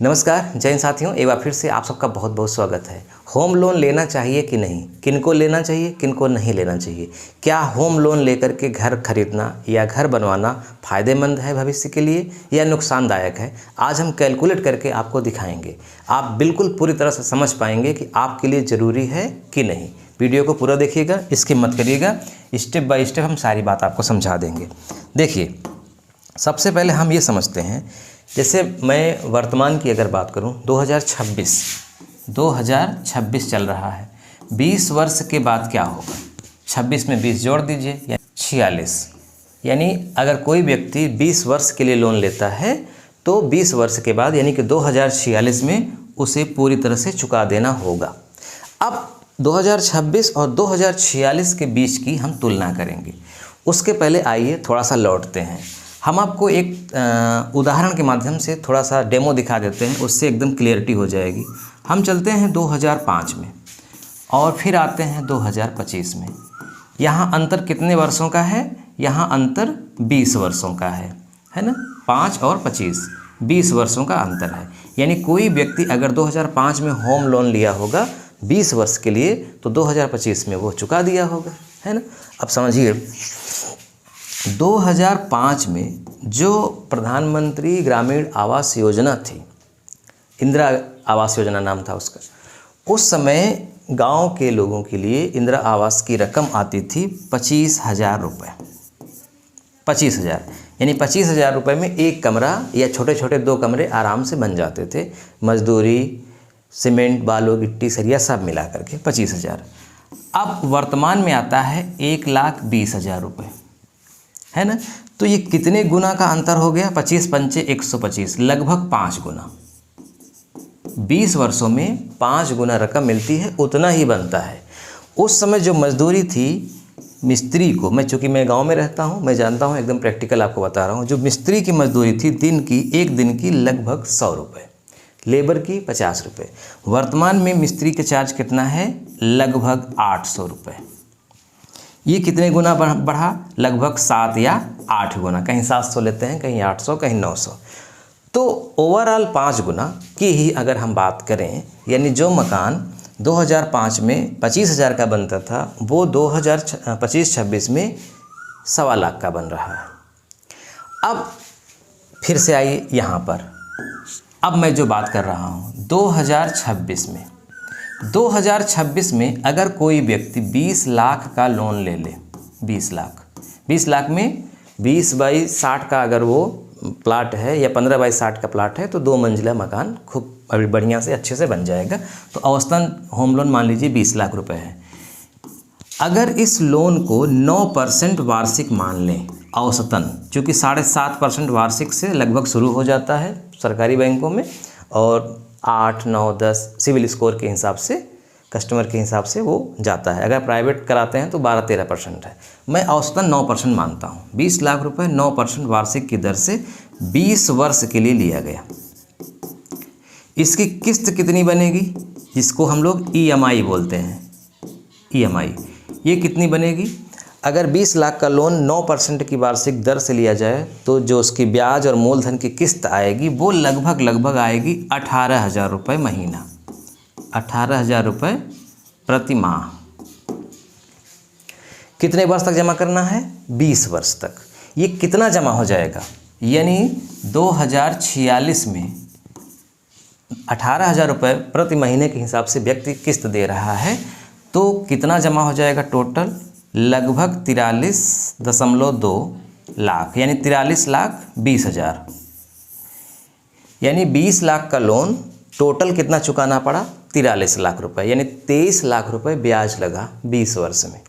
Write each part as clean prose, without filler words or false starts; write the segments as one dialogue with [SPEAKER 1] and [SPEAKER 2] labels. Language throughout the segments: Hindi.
[SPEAKER 1] नमस्कार जय हिंद साथियों, एक बार फिर से आप सबका बहुत बहुत स्वागत है। होम लोन लेना चाहिए कि नहीं, किनको लेना चाहिए, किनको नहीं लेना चाहिए, क्या होम लोन लेकर के घर खरीदना या घर बनवाना फ़ायदेमंद है भविष्य के लिए या नुकसानदायक है, आज हम कैलकुलेट करके आपको दिखाएंगे। आप बिल्कुल पूरी तरह से समझ पाएंगे कि आपके लिए ज़रूरी है कि नहीं। वीडियो को पूरा देखिएगा, स्किप मत करिएगा, स्टेप बाय स्टेप हम सारी बात आपको समझा देंगे। देखिए, सबसे पहले हम ये समझते हैं, जैसे मैं वर्तमान की अगर बात करूं, 2026 चल रहा है। 20 वर्ष के बाद क्या होगा, 26 में 20 जोड़ दीजिए यानी 46। यानी अगर कोई व्यक्ति 20 वर्ष के लिए लोन लेता है तो 20 वर्ष के बाद यानी कि 2046 में उसे पूरी तरह से चुका देना होगा। अब 2026 और 2046 के बीच की हम तुलना करेंगे। उसके पहले आइए थोड़ा सा लौटते हैं। हम आपको एक उदाहरण के माध्यम से थोड़ा सा डेमो दिखा देते हैं, उससे एकदम क्लियरिटी हो जाएगी। हम चलते हैं 2005 में और फिर आते हैं 2025 में। यहाँ अंतर कितने वर्षों का है? यहाँ अंतर 20 वर्षों का है ना। 5 और 25 20 वर्षों का अंतर है। यानी कोई व्यक्ति अगर 2005 में होम लोन लिया होगा 20 वर्ष के लिए तो 2025 में वो चुका दिया होगा, है ना। अब समझिए, 2005 में जो प्रधानमंत्री ग्रामीण आवास योजना थी, इंदिरा आवास योजना नाम था उसका, उस समय गांव के लोगों के लिए इंदिरा आवास की रकम आती थी 25,000 रुपये। 25,000 यानी 25,000 रुपये में एक कमरा या छोटे छोटे 2 कमरे आराम से बन जाते थे। मजदूरी, सीमेंट, बालू, गिट्टी, सरिया सब मिला करके 25,000। अब वर्तमान में आता है 1,20,000 रुपये, है ना। तो ये कितने गुना का अंतर हो गया? 25 पंचे 125, लगभग 5 गुना। 20 वर्षों में 5 गुना रकम मिलती है, उतना ही बनता है। उस समय जो मजदूरी थी मिस्त्री को, चूँकि मैं गांव में रहता हूं, मैं जानता हूं, एकदम प्रैक्टिकल आपको बता रहा हूं। जो मिस्त्री की मजदूरी थी एक दिन की लगभग 100 रुपये, लेबर की 50 रुपये। वर्तमान में मिस्त्री का चार्ज कितना है? लगभग 800 रुपये। ये कितने गुना बढ़ा? लगभग 7 या 8 गुना। कहीं 700 लेते हैं, कहीं 800, कहीं 900। तो ओवरऑल 5 गुना की ही अगर हम बात करें, यानी जो मकान 2005 में 25,000 का बनता था वो 2025-26 में 1.25 लाख का बन रहा है। अब फिर से आइए यहाँ पर, अब मैं जो बात कर रहा हूँ 2026 में अगर कोई व्यक्ति 20 लाख का लोन ले ले, 20 लाख में 20 बाई 60 का अगर वो प्लाट है या 15 बाई 60 का प्लाट है तो 2 मंजिला मकान खूब अभी बढ़िया से अच्छे से बन जाएगा। तो औसतन होम लोन मान लीजिए 20 लाख रुपए है। अगर इस लोन को 9% वार्षिक मान लें औसतन, चूँकि 7.5% वार्षिक से लगभग शुरू हो जाता है सरकारी बैंकों में, और 8, 9, 10 सिविल स्कोर के हिसाब से, कस्टमर के हिसाब से वो जाता है। अगर प्राइवेट कराते हैं तो 12-13% है। मैं औसतन 9% मानता हूँ। 20 लाख रुपए 9% वार्षिक की दर से 20 वर्ष के लिए लिया गया। इसकी किस्त कितनी बनेगी, जिसको हम लोग EMI बोलते हैं, EMI, ये कितनी बनेगी? अगर 20 लाख का लोन 9% की वार्षिक दर से लिया जाए तो जो उसकी ब्याज और मूलधन की किस्त आएगी वो लगभग आएगी 18,000 रुपये महीना, 18,000 रुपये प्रति माह। कितने वर्ष तक जमा करना है? 20 वर्ष तक। ये कितना जमा हो जाएगा? यानी 2046 में 18,000 रुपये प्रति महीने के हिसाब से व्यक्ति किस्त दे रहा है, तो कितना जमा हो जाएगा टोटल? लगभग 43.2 लाख, यानी 43,20,000। यानी 20 लाख का लोन टोटल कितना चुकाना पड़ा? 43 लाख रुपए, यानी 23 लाख रुपए ब्याज लगा 20 वर्ष में।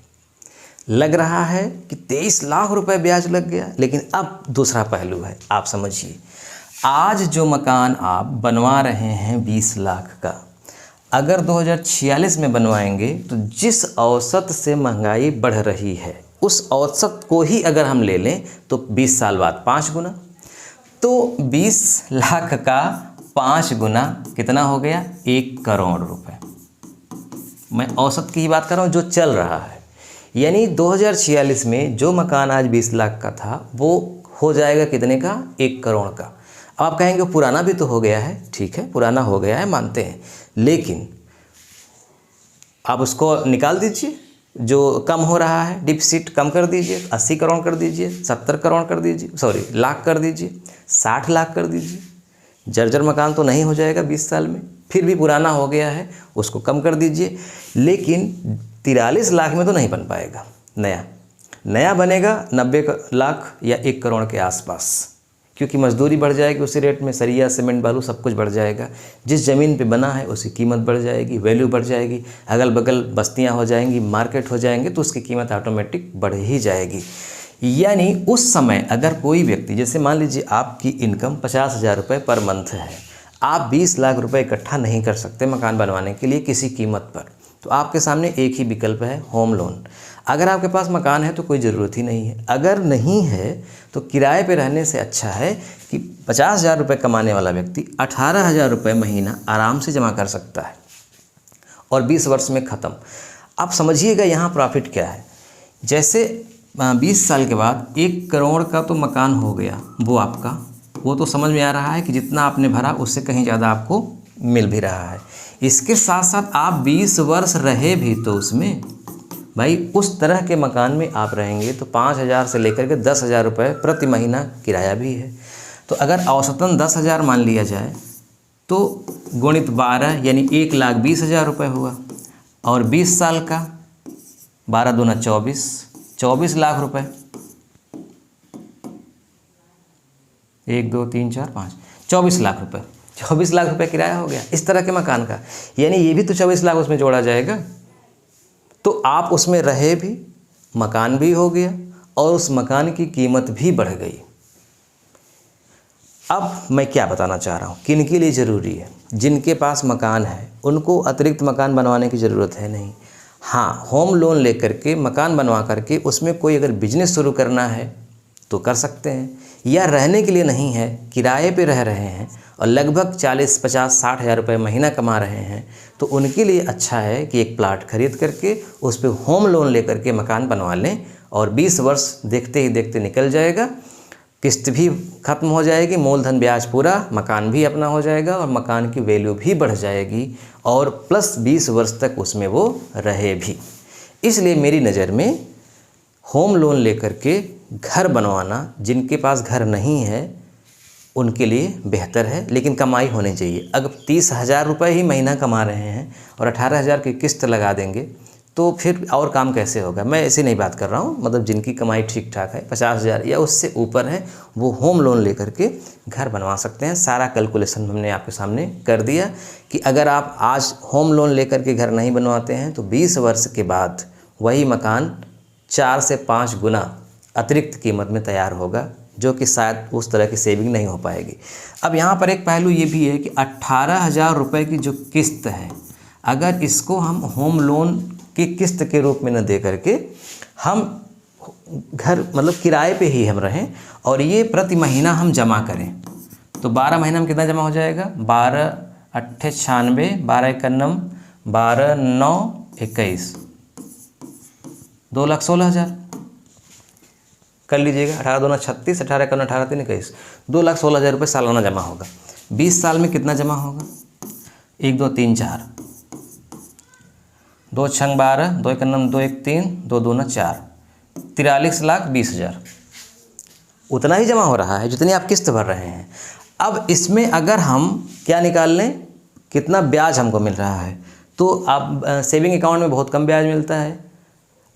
[SPEAKER 1] लग रहा है कि 23 लाख रुपए ब्याज लग गया, लेकिन अब दूसरा पहलू है, आप समझिए। आज जो मकान आप बनवा रहे हैं 20 लाख का, अगर 2046 में बनवाएंगे तो जिस औसत से महंगाई बढ़ रही है उस औसत को ही अगर हम ले लें तो 20 साल बाद 5 गुना। तो 20 लाख का 5 गुना कितना हो गया? 1 करोड़ रुपए। मैं औसत की ही बात कर रहा हूँ जो चल रहा है। यानी 2046 में जो मकान आज 20 लाख का था वो हो जाएगा कितने का? 1 करोड़ का। अब आप कहेंगे पुराना भी तो हो गया है, ठीक है पुराना हो गया है मानते हैं, लेकिन आप उसको निकाल दीजिए, जो कम हो रहा है डिफिसिट कम कर दीजिए, 80 करोड़ कर दीजिए, 70 करोड़ कर दीजिए, सॉरी लाख कर दीजिए, 60 लाख कर दीजिए। जर्जर मकान तो नहीं हो जाएगा 20 साल में, फिर भी पुराना हो गया है उसको कम कर दीजिए, लेकिन 43 लाख में तो नहीं बन पाएगा। नया बनेगा 90 लाख या 1 करोड़ के आसपास, क्योंकि मजदूरी बढ़ जाएगी उसी रेट में, सरिया सीमेंट बालू सब कुछ बढ़ जाएगा। जिस ज़मीन पे बना है उसकी कीमत बढ़ जाएगी, वैल्यू बढ़ जाएगी, अगल बगल बस्तियां हो जाएंगी, मार्केट हो जाएंगे, तो उसकी कीमत ऑटोमेटिक बढ़ ही जाएगी। यानी उस समय अगर कोई व्यक्ति, जैसे मान लीजिए आपकी इनकम 50,000 रुपये पर मंथ है, आप 20 लाख रुपए इकट्ठा नहीं कर सकते मकान बनवाने के लिए किसी कीमत पर, तो आपके सामने एक ही विकल्प है, होम लोन। अगर आपके पास मकान है तो कोई ज़रूरत ही नहीं है, अगर नहीं है तो किराए पे रहने से अच्छा है कि 50,000 रुपये कमाने वाला व्यक्ति 18,000 रुपये महीना आराम से जमा कर सकता है और 20 वर्ष में ख़त्म। आप समझिएगा यहाँ प्रॉफिट क्या है। जैसे 20 साल के बाद 1 करोड़ का तो मकान हो गया, वो आपका, वो तो समझ में आ रहा है कि जितना आपने भरा उससे कहीं ज़्यादा आपको मिल भी रहा है। इसके साथ साथ आप 20 वर्ष रहे भी तो उसमें, भाई उस तरह के मकान में आप रहेंगे तो 5,000 से लेकर के 10,000 रुपये प्रति महीना किराया भी है। तो अगर औसतन 10,000 मान लिया जाए तो गुणित 12 यानी 1,20,000 रुपये हुआ, और 20 साल का 12 दूना 24 लाख रुपए, 1 2 3 4 5 24 लाख रुपए, 24 लाख रुपए किराया हो गया इस तरह के मकान का। यानी ये भी तो 24 लाख उसमें जोड़ा जाएगा, तो आप उसमें रहे भी, मकान भी हो गया और उस मकान की कीमत भी बढ़ गई। अब मैं क्या बताना चाह रहा हूँ, किन के लिए ज़रूरी है। जिनके पास मकान है उनको अतिरिक्त मकान बनवाने की ज़रूरत है नहीं। हाँ, होम लोन लेकर के मकान बनवा करके उसमें कोई अगर बिजनेस शुरू करना है तो कर सकते हैं, या रहने के लिए नहीं है, किराए पे रह रहे हैं और लगभग 40 50 60 हज़ार रुपये महीना कमा रहे हैं, तो उनके लिए अच्छा है कि एक प्लाट खरीद करके उस पर होम लोन लेकर के मकान बनवा लें और 20 वर्ष देखते ही देखते निकल जाएगा, किस्त भी ख़त्म हो जाएगी, मूलधन ब्याज पूरा, मकान भी अपना हो जाएगा और मकान की वैल्यू भी बढ़ जाएगी और प्लस 20 वर्ष तक उसमें वो रहे भी। इसलिए मेरी नज़र में होम लोन लेकर के घर बनवाना, जिनके पास घर नहीं है उनके लिए बेहतर है, लेकिन कमाई होनी चाहिए। अगर 30,000 रुपये ही महीना कमा रहे हैं और 18,000 की किस्त लगा देंगे तो फिर और काम कैसे होगा। मैं ऐसे नहीं बात कर रहा हूँ, मतलब जिनकी कमाई ठीक ठाक है, 50,000 या उससे ऊपर है, वो होम लोन लेकर के घर बनवा सकते हैं। सारा कैलकुलेशन हमने आपके सामने कर दिया कि अगर आप आज होम लोन लेकर के घर नहीं बनवाते हैं तो 20 वर्ष के बाद वही मकान 4 से 5 गुना अतिरिक्त कीमत में तैयार होगा, जो कि शायद उस तरह की सेविंग नहीं हो पाएगी। अब यहाँ पर एक पहलू ये भी है कि 18,000 रुपये की जो किस्त है, अगर इसको हम होम लोन की किस्त के रूप में न दे करके हम घर मतलब किराए पे ही हम रहें और ये प्रति महीना हम जमा करें, तो 12 महीना में कितना जमा हो जाएगा, 12 8 96, 12 1 9, 12 9 21, 2,16,000 कर लीजिएगा। 18 दूना 36, 18 1 18 3 21, 2,16,000 रुपये सालाना जमा होगा। 20 साल में कितना जमा होगा, 1 2 3 4, 2 6 12, 2 1 9 2 1 3, 2 2 4, 43,20,000 उतना ही जमा हो रहा है जितनी आप किस्त भर रहे हैं। अब इसमें अगर हम क्या निकाल लें, कितना ब्याज हमको मिल रहा है, तो आप सेविंग अकाउंट में बहुत कम ब्याज मिलता है।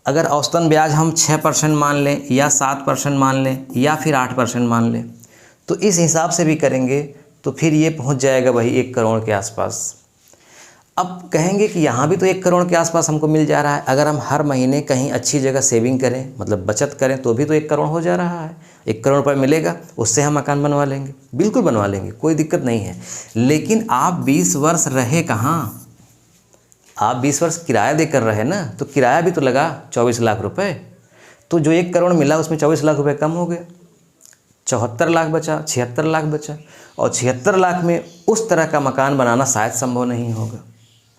[SPEAKER 1] अगर औसतन ब्याज हम 6% मान लें या 7% मान लें या फिर 8% मान लें, तो इस हिसाब से भी करेंगे तो फिर ये पहुंच जाएगा वही 1 करोड़ के आसपास। अब कहेंगे कि यहाँ भी तो 1 करोड़ के आसपास हमको मिल जा रहा है, अगर हम हर महीने कहीं अच्छी जगह सेविंग करें, मतलब बचत करें, तो भी तो 1 करोड़ हो जा रहा है। 1 करोड़ रुपये मिलेगा, उससे हम मकान बनवा लेंगे, बिल्कुल बनवा लेंगे, कोई दिक्कत नहीं है। लेकिन आप 20 वर्ष रहे कहाँ, आप 20 वर्ष किराया देकर रहे ना, तो किराया भी तो लगा 24 लाख रुपए, तो जो 1 करोड़ मिला उसमें 24 लाख रुपए कम हो गए, 74 लाख बचा, 76 लाख बचा, और 76 लाख में उस तरह का मकान बनाना शायद संभव नहीं होगा,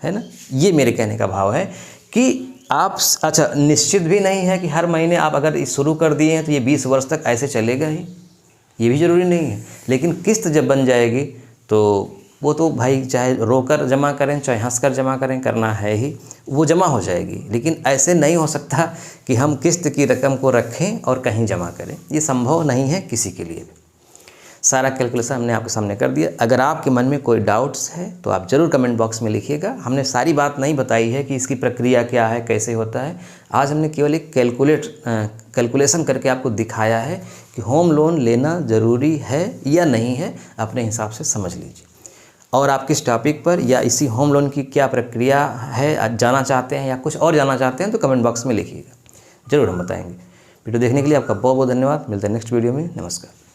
[SPEAKER 1] है ना। ये मेरे कहने का भाव है कि आप अच्छा निश्चित भी नहीं है कि हर महीने आप अगर शुरू कर दिए हैं तो ये 20 वर्ष तक ऐसे चलेगा ही, ये भी ज़रूरी नहीं है। लेकिन किस्त जब बन जाएगी तो वो तो भाई चाहे रोकर जमा करें चाहे हंसकर जमा करें, करना है ही, वो जमा हो जाएगी। लेकिन ऐसे नहीं हो सकता कि हम किस्त की रकम को रखें और कहीं जमा करें, ये संभव नहीं है किसी के लिए भी। सारा कैलकुलेशन हमने आपके सामने कर दिया। अगर आपके मन में कोई डाउट्स है तो आप ज़रूर कमेंट बॉक्स में लिखिएगा। हमने सारी बात नहीं बताई है कि इसकी प्रक्रिया क्या है, कैसे होता है। आज हमने केवल एक कैलकुलेशन करके आपको दिखाया है कि होम लोन लेना ज़रूरी है या नहीं है, अपने हिसाब से समझ लीजिए। और आप किस टॉपिक पर या इसी होम लोन की क्या प्रक्रिया है जानना चाहते हैं या कुछ और जानना चाहते हैं तो कमेंट बॉक्स में लिखिएगा, ज़रूर हम बताएंगे। वीडियो देखने के लिए आपका बहुत बहुत धन्यवाद। मिलते हैं नेक्स्ट वीडियो में। नमस्कार।